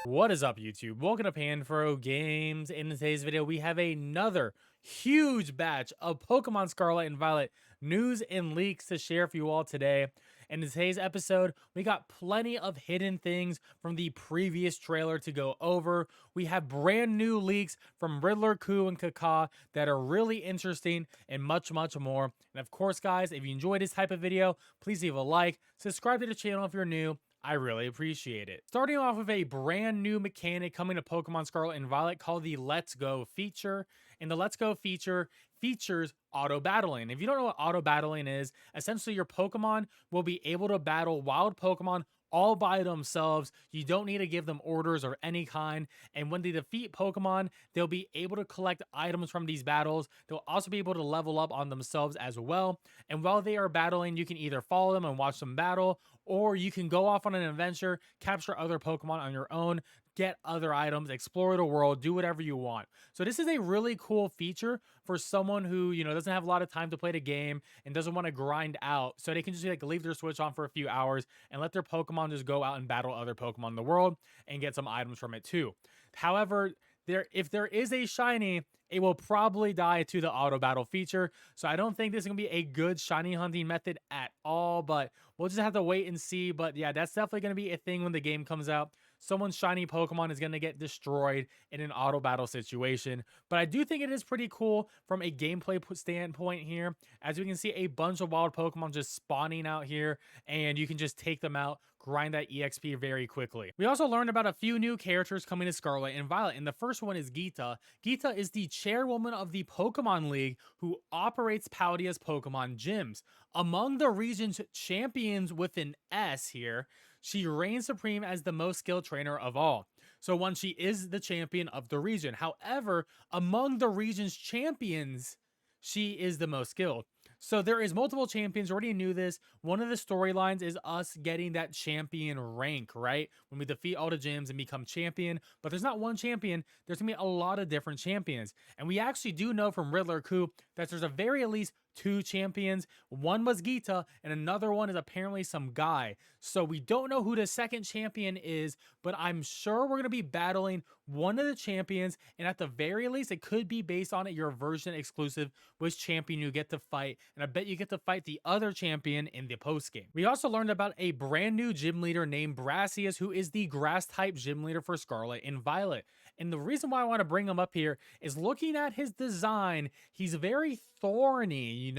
What is up, YouTube? Welcome to Panfro Games. In today's video, we have another huge batch of Pokemon Scarlet and Violet news and leaks to share for you all today. In today's episode, we got plenty of hidden things from the previous trailer to go over. We have brand new leaks from Riddle Khu and Kaka that are really interesting and much more. And of course, guys, if you enjoyed this type of video, please leave a like, subscribe to the channel if you're new. I really appreciate it. Starting off with a brand new mechanic coming to Pokemon Scarlet and Violet called the Let's Go feature. And the Let's Go feature features auto battling. If you don't know what auto battling is, essentially your Pokemon will be able to battle wild Pokemon all by themselves. You don't need to give them orders or any kind. And when they defeat Pokemon, they'll be able to collect items from these battles. They'll also be able to level up on themselves as well. And while they are battling, you can either follow them and watch them battle, or you can go off on an adventure, capture other Pokemon on your own, get other items, explore the world, do whatever you want. So this is a really cool feature for someone who, doesn't have a lot of time to play the game and doesn't want to grind out. So they can just leave their Switch on for a few hours and let their Pokemon just go out and battle other Pokemon in the world and get some items from it too. However, if there is a shiny, it will probably die to the auto battle feature. So I don't think this is going to be a good shiny hunting method at all, but we'll just have to wait and see. But yeah, that's definitely going to be a thing when the game comes out. Someone's shiny Pokemon is going to get destroyed in an auto battle situation. But I do think it is pretty cool from a gameplay standpoint here. As we can see, a bunch of wild Pokemon just spawning out here, and you can just take them out, grind that EXP very quickly. We also learned about a few new characters coming to Scarlet and Violet, and the first one is Geeta. Geeta is the chairwoman of the Pokemon League who operates Paldea's Pokemon gyms. Among the region's champions with an S here, she reigns supreme as the most skilled trainer of all. So one, she is the champion of the region. However, among the region's champions, she is the most skilled. So there is multiple champions. Already knew this. One of the storylines is us getting that champion rank, right? When we defeat all the gyms and become champion. But there's not one champion. There's going to be a lot of different champions. And we actually do know from Riddle Khu that there's a very at least two champions. One was Geeta and another one is apparently some guy. So we don't know who the second champion is, but I'm sure we're going to be battling one of the champions, and at the very least it could be based on your version exclusive which champion you get to fight, and I bet you get to fight the other champion in the post game. We also learned about a brand new gym leader named Brassius, who is the grass type gym leader for Scarlet and Violet. And the reason why I want to bring him up here is looking at his design. He's very thorny,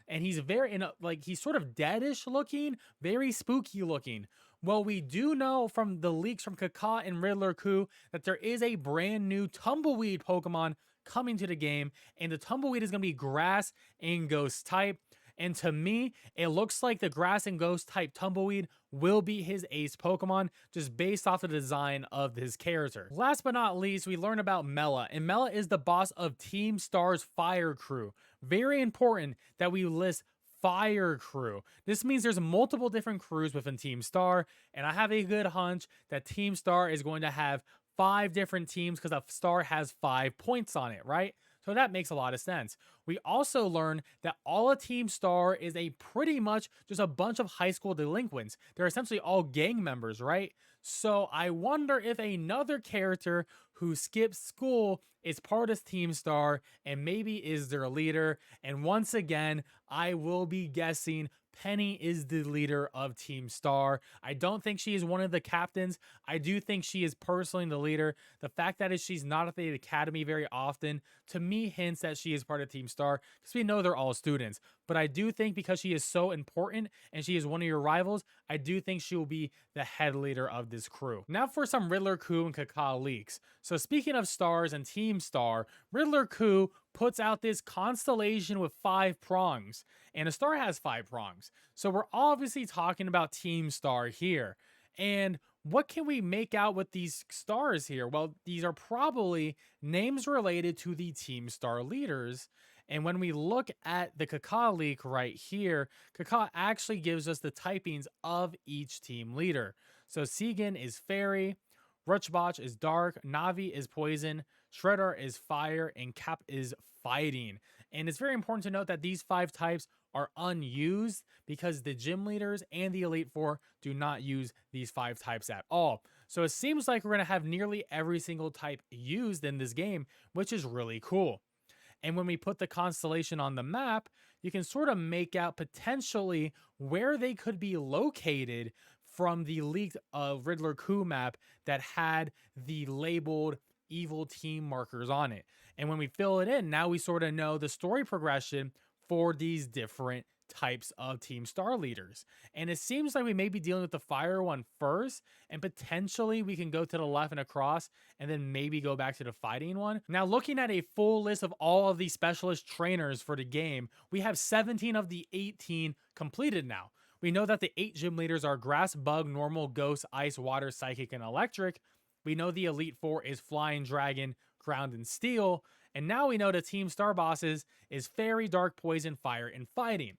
and he's very he's sort of deadish looking, very spooky looking. Well, we do know from the leaks from Kaka and Riddle Khu that there is a brand new Tumbleweed Pokemon coming to the game, and the Tumbleweed is going to be grass and ghost type. And to me, it looks like the grass and ghost type Tumbleweed will be his ace Pokemon, just based off the design of his character. Last but not least, we learn about Mela, and Mela is the boss of Team Star's Fire Crew. Very important that we list Fire Crew. This means there's multiple different crews within Team Star, and I have a good hunch that Team Star is going to have 5 different teams because a star has 5 points on it, right? So that makes a lot of sense. We also learned that all of Team Star is a pretty much just a bunch of high school delinquents. They're essentially all gang members, right? So I wonder if another character who skips school is part of Team Star and maybe is their leader. And once again, I will be guessing Penny is the leader of Team Star. I don't think she is one of the captains. I do think she is personally the leader. The fact that she's not at the academy very often, to me, hints that she is part of Team Star, because we know they're all students. But I do think because she is so important and she is one of your rivals, I do think she will be the head leader of this crew. Now for some Riddle Khu and Kaka leaks. So speaking of stars and Team Star, Riddle Khu puts out this constellation with 5 prongs, and a star has 5 prongs. So we're obviously talking about Team Star here. And what can we make out with these stars here? Well, these are probably names related to the Team Star leaders. And when we look at the Kaka leak right here, Kaka actually gives us the typings of each team leader. So Segan is fairy, Rutschbach is dark, Navi is poison, Shredder is fire, and Cap is fighting. And it's very important to note that these 5 types are unused because the gym leaders and the Elite Four do not use these 5 types at all. So it seems like we're going to have nearly every single type used in this game, which is really cool. And when we put the constellation on the map, you can sort of make out potentially where they could be located from the leaked Riddle Khu map that had the labeled evil team markers on it. And when we fill it in, now we sort of know the story progression for these different types of team star leaders. And it seems like we may be dealing with the fire one first, and potentially we can go to the left and across and then maybe go back to the fighting one. Now, looking at a full list of all of the specialist trainers for the game, we have 17 of the 18 completed now. We know that the 8 gym leaders are grass, bug, normal, ghost, ice, water, psychic, and electric. We know the Elite Four is flying, dragon, ground, and steel. And now we know the team star bosses is fairy, dark, poison, fire, and fighting.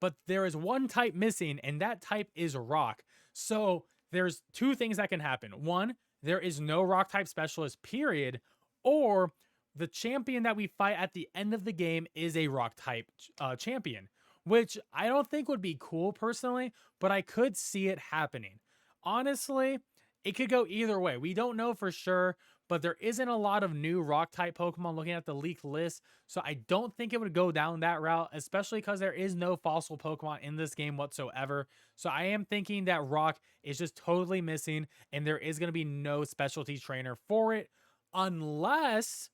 But there is one type missing, and that type is rock. So there's 2 things that can happen. One, there is no rock type specialist, period. Or the champion that we fight at the end of the game is a rock type champion, which I don't think would be cool personally, but I could see it happening. Honestly, it could go either way. We don't know for sure, but there isn't a lot of new rock type Pokemon looking at the leaked list. So I don't think it would go down that route, especially because there is no fossil Pokemon in this game whatsoever. So I am thinking that rock is just totally missing and there is going to be no specialty trainer for it unless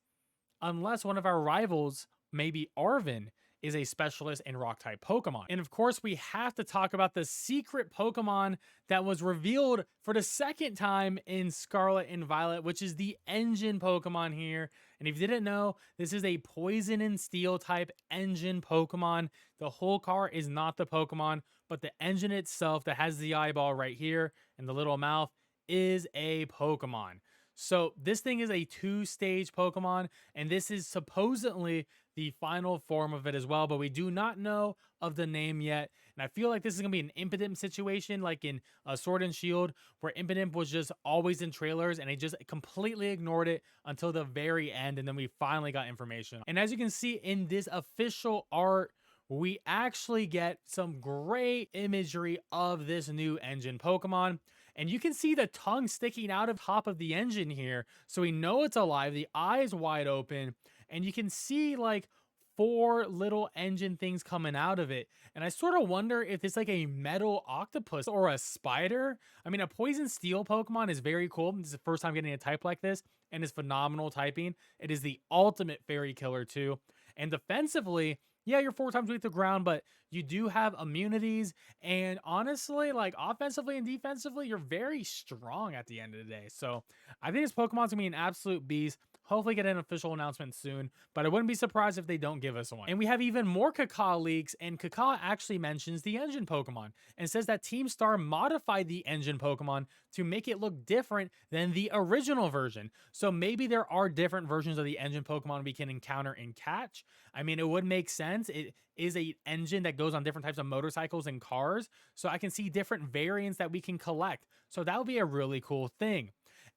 one of our rivals, maybe Arvin, is a specialist in rock type Pokemon. And of course, we have to talk about the secret Pokemon that was revealed for the 2nd time in Scarlet and Violet, which is the engine Pokemon here. And if you didn't know, this is a poison and steel type engine Pokemon. The whole car is not the Pokemon, but the engine itself that has the eyeball right here and the little mouth is a Pokemon. So this thing is a 2-stage Pokemon, and this is supposedly the final form of it as well, but we do not know of the name yet. And I feel like this is going to be an Impidimp situation like in Sword and Shield, where Impidimp was just always in trailers and they just completely ignored it until the very end, and then we finally got information. And as you can see in this official art, we actually get some great imagery of this new engine Pokemon. And you can see the tongue sticking out of top of the engine here. So we know it's alive. The eye is wide open. And you can see like 4 little engine things coming out of it. And I sort of wonder if it's like a metal octopus or a spider. I mean, a poison steel Pokemon is very cool. This is the first time getting a type like this. And it's phenomenal typing. It is the ultimate fairy killer too. And defensively, yeah, you're 4 times weak to ground, but you do have immunities. And honestly, like offensively and defensively, you're very strong at the end of the day. So I think this Pokemon's going to be an absolute beast. Hopefully get an official announcement soon, but I wouldn't be surprised if they don't give us one. And we have even more Kaka leaks, and Kaka actually mentions the engine Pokemon and says that Team Star modified the engine Pokemon to make it look different than the original version. So maybe there are different versions of the engine Pokemon we can encounter and catch. I mean, it would make sense. It is an engine that goes on different types of motorcycles and cars, so I can see different variants that we can collect. So that would be a really cool thing.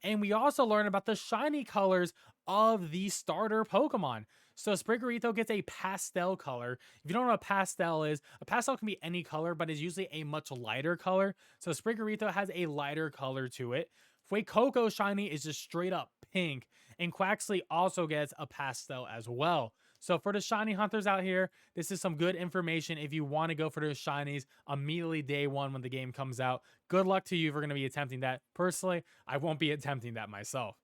And we also learn about the shiny colors of the starter Pokemon. So Sprigarito gets a pastel color. If you don't know what a pastel is, a pastel can be any color, but is usually a much lighter color. So Sprigarito has a lighter color to it. Fuecoco shiny is just straight up pink. And Quaxley also gets a pastel as well. So for the shiny hunters out here, this is some good information if you want to go for those shinies immediately day 1 when the game comes out. Good luck to you if you're going to be attempting that. Personally, I won't be attempting that myself.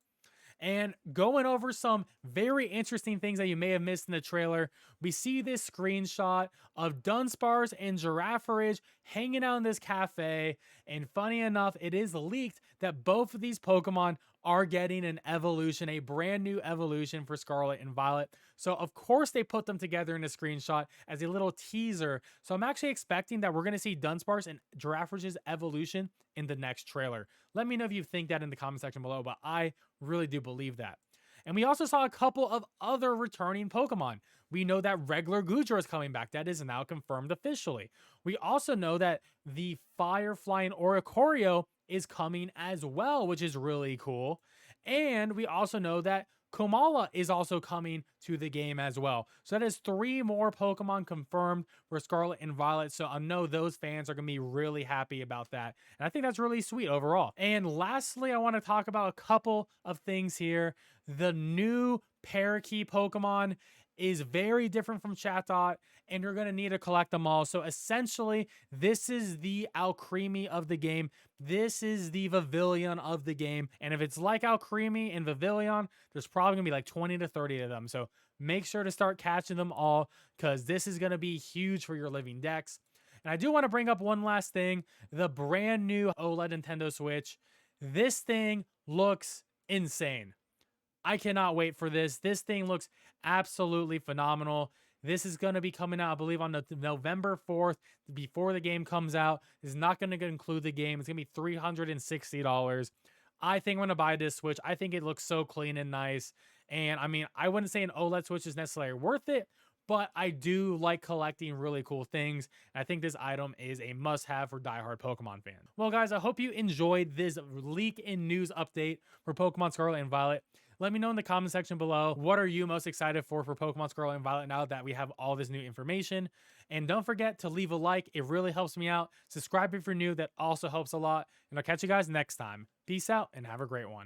And going over some very interesting things that you may have missed in the trailer, we see this screenshot of Dunsparce and Giraffridge hanging out in this cafe. And funny enough, it is leaked that both of these Pokemon are getting an evolution, a brand new evolution for Scarlet and Violet. So of course they put them together in a screenshot as a little teaser. So I'm actually expecting that we're going to see Dunsparce and Giraffridge's evolution in the next trailer. Let me know if you think that in the comment section below, but I really do believe that. And we also saw a couple of other returning Pokemon. We know that regular Goodra is coming back. That is now confirmed officially. We also know that the fire-flying Oricorio is coming as well, which is really cool. And we also know that Komala is also coming to the game as well. So that is 3 more Pokemon confirmed for Scarlet and Violet. So I know those fans are going to be really happy about that. And I think that's really sweet overall. And lastly, I want to talk about a couple of things here. The new Parakeet Pokemon is very different from Chatot, and you're going to need to collect them all. So essentially, this is the Alcremie of the game. This is the Vivillon of the game. And if it's like Alcremie and Vivillon, there's probably going to be like 20 to 30 of them. So make sure to start catching them all, because this is going to be huge for your living decks. And I do want to bring up one last thing. The brand new OLED Nintendo Switch. This thing looks insane. I cannot wait for this. This thing looks absolutely phenomenal. This is going to be coming out, I believe, on November 4th, before the game comes out. It's not going to include the game. It's going to be $360. I think I'm going to buy this Switch. I think it looks so clean and nice. And I mean, I wouldn't say an OLED Switch is necessarily worth it, but I do like collecting really cool things. I think this item is a must-have for diehard Pokemon fans. Well, guys, I hope you enjoyed this leak in news update for Pokemon Scarlet and Violet. Let me know in the comment section below, what are you most excited for Pokemon Scarlet and Violet now that we have all this new information? And don't forget to leave a like. It really helps me out. Subscribe if you're new. That also helps a lot. And I'll catch you guys next time. Peace out and have a great one.